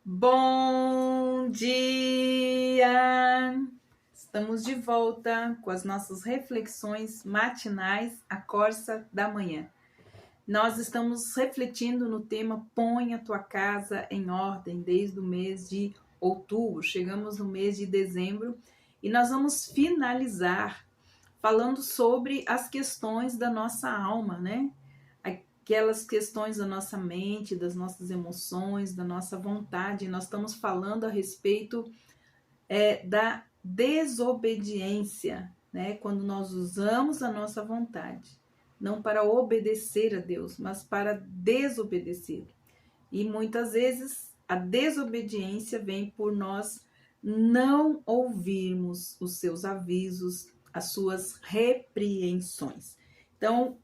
Bom dia! Estamos de volta com as nossas reflexões matinais, a Corsa da Manhã. Nós estamos refletindo no tema Põe a tua casa em ordem desde o mês de outubro. Chegamos no mês de dezembro e nós vamos finalizar falando sobre as questões da nossa alma, né? Aquelas questões da nossa mente, das nossas emoções, da nossa vontade. Nós estamos falando a respeito da desobediência, né? Quando nós usamos a nossa vontade, não para obedecer a Deus, mas para desobedecer. E muitas vezes a desobediência vem por nós não ouvirmos os seus avisos, as suas repreensões. Então,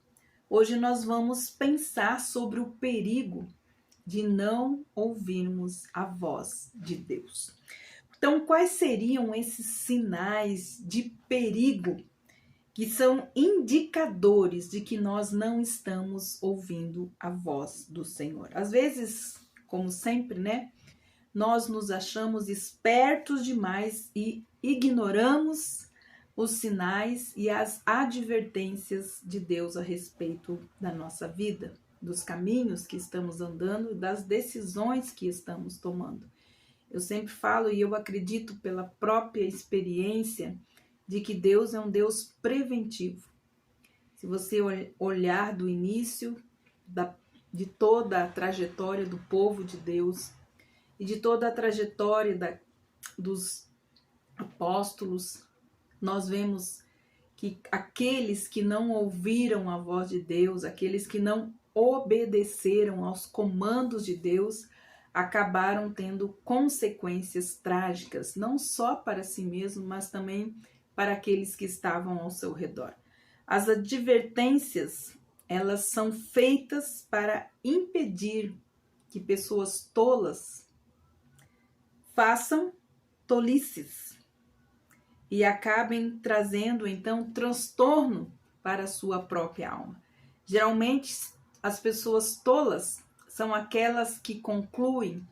hoje nós vamos pensar sobre o perigo de não ouvirmos a voz de Deus. Então, quais seriam esses sinais de perigo que são indicadores de que nós não estamos ouvindo a voz do Senhor? Às vezes, como sempre, né? Nós nos achamos espertos demais e ignoramos os sinais e as advertências de Deus a respeito da nossa vida, dos caminhos que estamos andando e das decisões que estamos tomando. Eu sempre falo e eu acredito pela própria experiência de que Deus é um Deus preventivo. Se você olhar do início de toda a trajetória do povo de Deus e de toda a trajetória dos apóstolos, nós vemos que aqueles que não ouviram a voz de Deus, aqueles que não obedeceram aos comandos de Deus, acabaram tendo consequências trágicas, não só para si mesmo, mas também para aqueles que estavam ao seu redor. As advertências, elas são feitas para impedir que pessoas tolas façam tolices e acabem trazendo, então, transtorno para a sua própria alma. Geralmente, as pessoas tolas são aquelas que concluem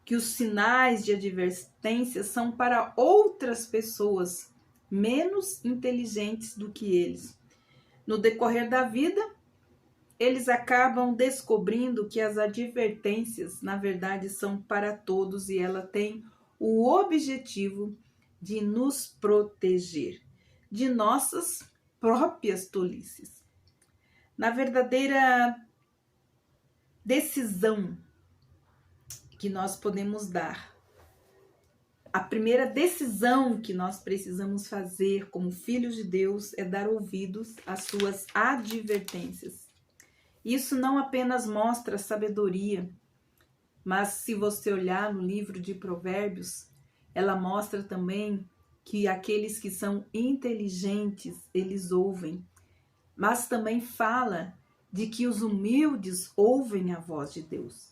que os sinais de advertência são para outras pessoas menos inteligentes do que eles. No decorrer da vida, eles acabam descobrindo que as advertências, na verdade, são para todos e ela tem o objetivo de nos proteger de nossas próprias tolices. Na verdadeira decisão que nós podemos dar, a primeira decisão que nós precisamos fazer como filhos de Deus é dar ouvidos às suas advertências. Isso não apenas mostra sabedoria, mas se você olhar no livro de Provérbios, ela mostra também que aqueles que são inteligentes, eles ouvem. Mas também fala de que os humildes ouvem a voz de Deus.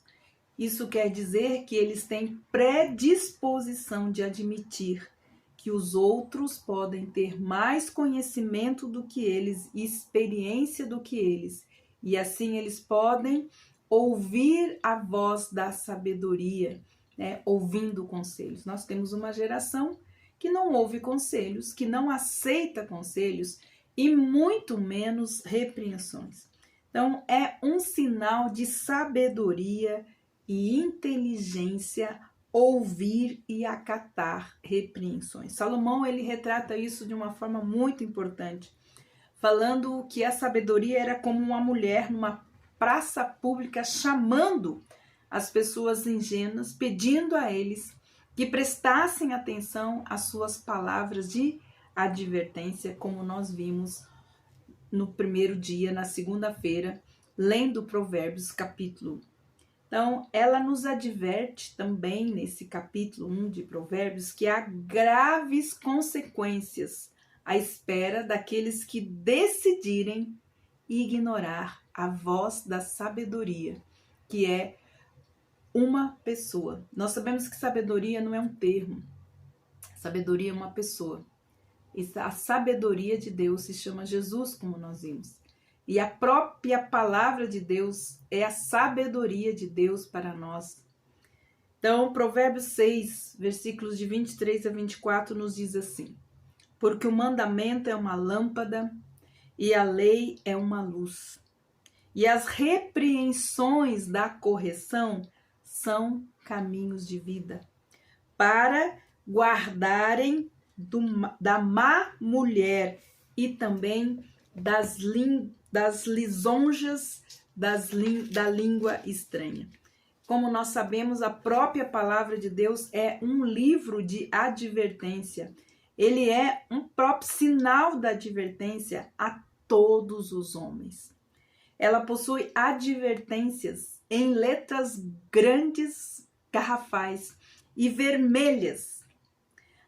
Isso quer dizer que eles têm predisposição de admitir que os outros podem ter mais conhecimento do que eles, experiência do que eles. E assim eles podem ouvir a voz da sabedoria, né? Ouvindo conselhos. Nós temos uma geração que não ouve conselhos, que não aceita conselhos e muito menos repreensões. Então, é um sinal de sabedoria e inteligência ouvir e acatar repreensões. Salomão, ele retrata isso de uma forma muito importante, falando que a sabedoria era como uma mulher numa praça pública chamando as pessoas ingênuas, pedindo a eles que prestassem atenção às suas palavras de advertência, como nós vimos no primeiro dia, na segunda-feira, lendo Provérbios capítulo. Então, ela nos adverte também nesse capítulo 1 de Provérbios que há graves consequências à espera daqueles que decidirem ignorar a voz da sabedoria, que é uma pessoa. Nós sabemos que sabedoria não é um termo. Sabedoria é uma pessoa. E a sabedoria de Deus se chama Jesus, como nós vimos. E a própria palavra de Deus é a sabedoria de Deus para nós. Então, Provérbios 6, versículos de 23 a 24 nos diz assim: porque o mandamento é uma lâmpada e a lei é uma luz. E as repreensões da correção são caminhos de vida, para guardarem da má mulher e também das lisonjas da língua estranha. Como nós sabemos, a própria palavra de Deus é um livro de advertência. Ele é um próprio sinal da advertência a todos os homens. Ela possui advertências em letras grandes, garrafais e vermelhas.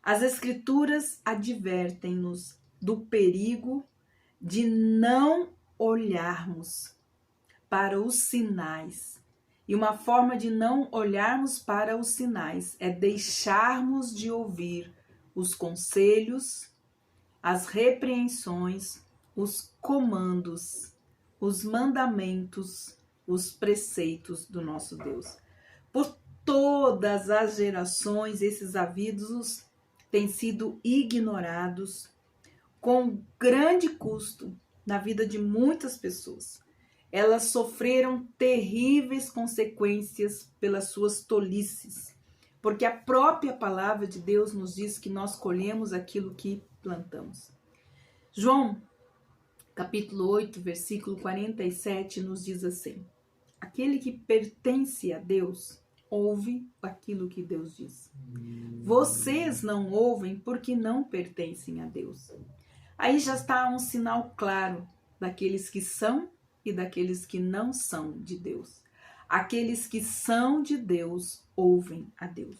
As Escrituras advertem-nos do perigo de não olharmos para os sinais. E uma forma de não olharmos para os sinais é deixarmos de ouvir os conselhos, as repreensões, os comandos, os mandamentos, os preceitos do nosso Deus. Por todas as gerações, esses avisos têm sido ignorados com grande custo na vida de muitas pessoas. Elas sofreram terríveis consequências pelas suas tolices, porque a própria palavra de Deus nos diz que nós colhemos aquilo que plantamos. João, capítulo 8, versículo 47, nos diz assim: aquele que pertence a Deus, ouve aquilo que Deus diz. Vocês não ouvem porque não pertencem a Deus. Aí já está um sinal claro daqueles que são e daqueles que não são de Deus. Aqueles que são de Deus ouvem a Deus.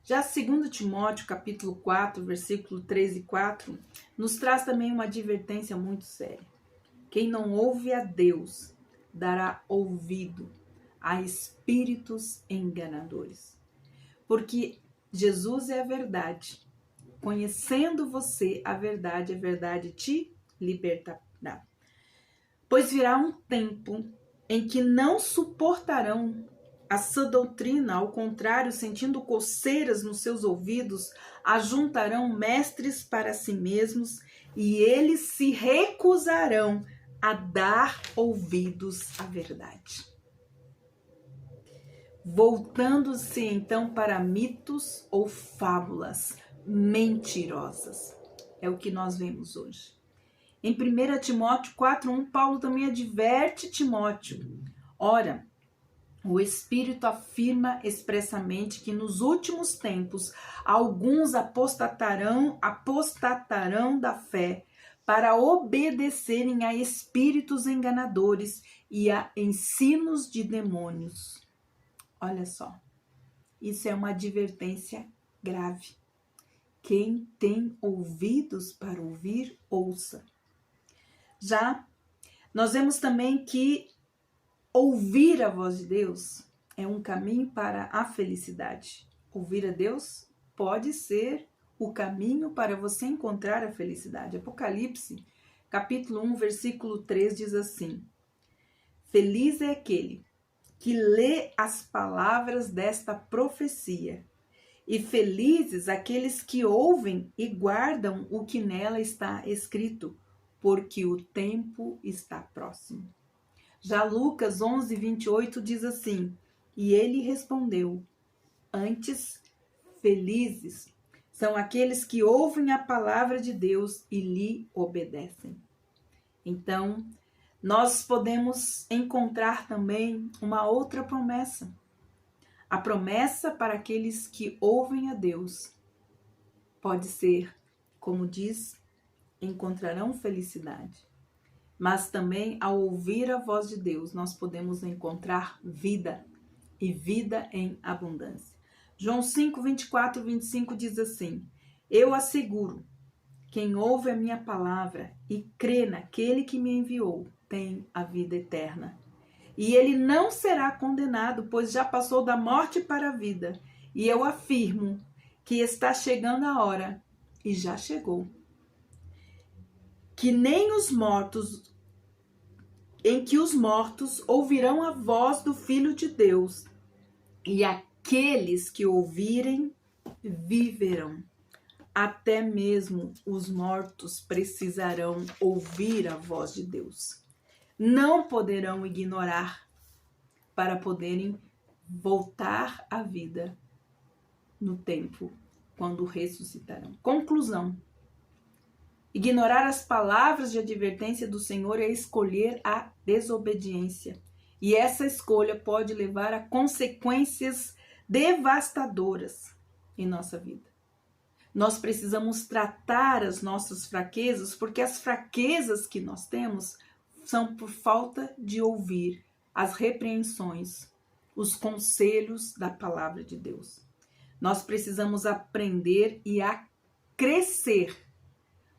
Já 2 Timóteo, capítulo 4, versículo 3 e 4, nos traz também uma advertência muito séria. Quem não ouve a Deus, dará ouvido a espíritos enganadores. Porque Jesus é a verdade. Conhecendo você a verdade te libertará. Pois virá um tempo em que não suportarão a sã doutrina, ao contrário, sentindo coceiras nos seus ouvidos, ajuntarão mestres para si mesmos e eles se recusarão a dar ouvidos à verdade. Voltando-se então para mitos ou fábulas mentirosas. É o que nós vemos hoje. Em 1 Timóteo 4:1, Paulo também adverte Timóteo. Ora, o Espírito afirma expressamente que nos últimos tempos alguns apostatarão da fé para obedecerem a espíritos enganadores e a ensinos de demônios. Olha só, isso é uma advertência grave. Quem tem ouvidos para ouvir, ouça. Já nós vemos também que ouvir a voz de Deus é um caminho para a felicidade. Ouvir a Deus pode ser o caminho para você encontrar a felicidade. Apocalipse, capítulo 1, versículo 3 diz assim: feliz é aquele que lê as palavras desta profecia, e felizes aqueles que ouvem e guardam o que nela está escrito, porque o tempo está próximo. Já Lucas 11, 28 diz assim: e ele respondeu: antes, felizes são aqueles que ouvem a palavra de Deus e lhe obedecem. Então, nós podemos encontrar também uma outra promessa. A promessa para aqueles que ouvem a Deus pode ser, como diz, encontrarão felicidade. Mas também, ao ouvir a voz de Deus, nós podemos encontrar vida e vida em abundância. João 5, 24 e 25 diz assim: eu asseguro, quem ouve a minha palavra e crê naquele que me enviou, tem a vida eterna. E ele não será condenado, pois já passou da morte para a vida. E eu afirmo que está chegando a hora, e já chegou, que nem os mortos, em que os mortos ouvirão a voz do Filho de Deus, e aqueles que ouvirem viverão. Até mesmo os mortos precisarão ouvir a voz de Deus. Não poderão ignorar para poderem voltar à vida no tempo quando ressuscitarão. Conclusão. Ignorar as palavras de advertência do Senhor é escolher a desobediência. E essa escolha pode levar a consequências devastadoras em nossa vida. Nós precisamos tratar as nossas fraquezas, porque as fraquezas que nós temos são por falta de ouvir as repreensões, os conselhos da palavra de Deus. Nós precisamos aprender e a crescer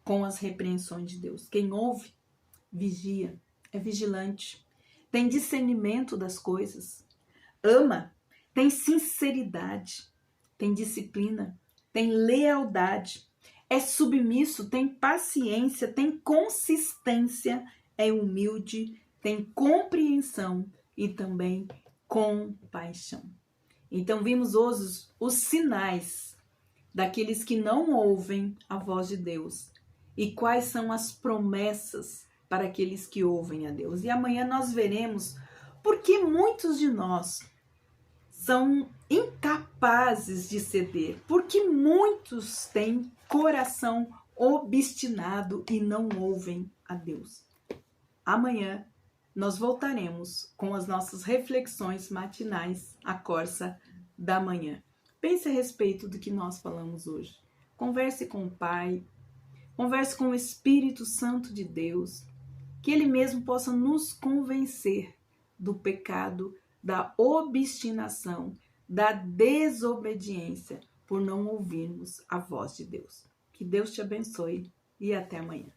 com as repreensões de Deus. Quem ouve, vigia, é vigilante, tem discernimento das coisas, ama, tem sinceridade, tem disciplina, tem lealdade, é submisso, tem paciência, tem consistência, é humilde, tem compreensão e também compaixão. Então vimos hoje os sinais daqueles que não ouvem a voz de Deus e quais são as promessas para aqueles que ouvem a Deus. E amanhã nós veremos por que muitos de nós são incapazes de ceder, porque muitos têm coração obstinado e não ouvem a Deus. Amanhã nós voltaremos com as nossas reflexões matinais, a Corsa da Manhã. Pense a respeito do que nós falamos hoje. Converse com o Pai, converse com o Espírito Santo de Deus, que Ele mesmo possa nos convencer do pecado, da obstinação, da desobediência, por não ouvirmos a voz de Deus. Que Deus te abençoe e até amanhã.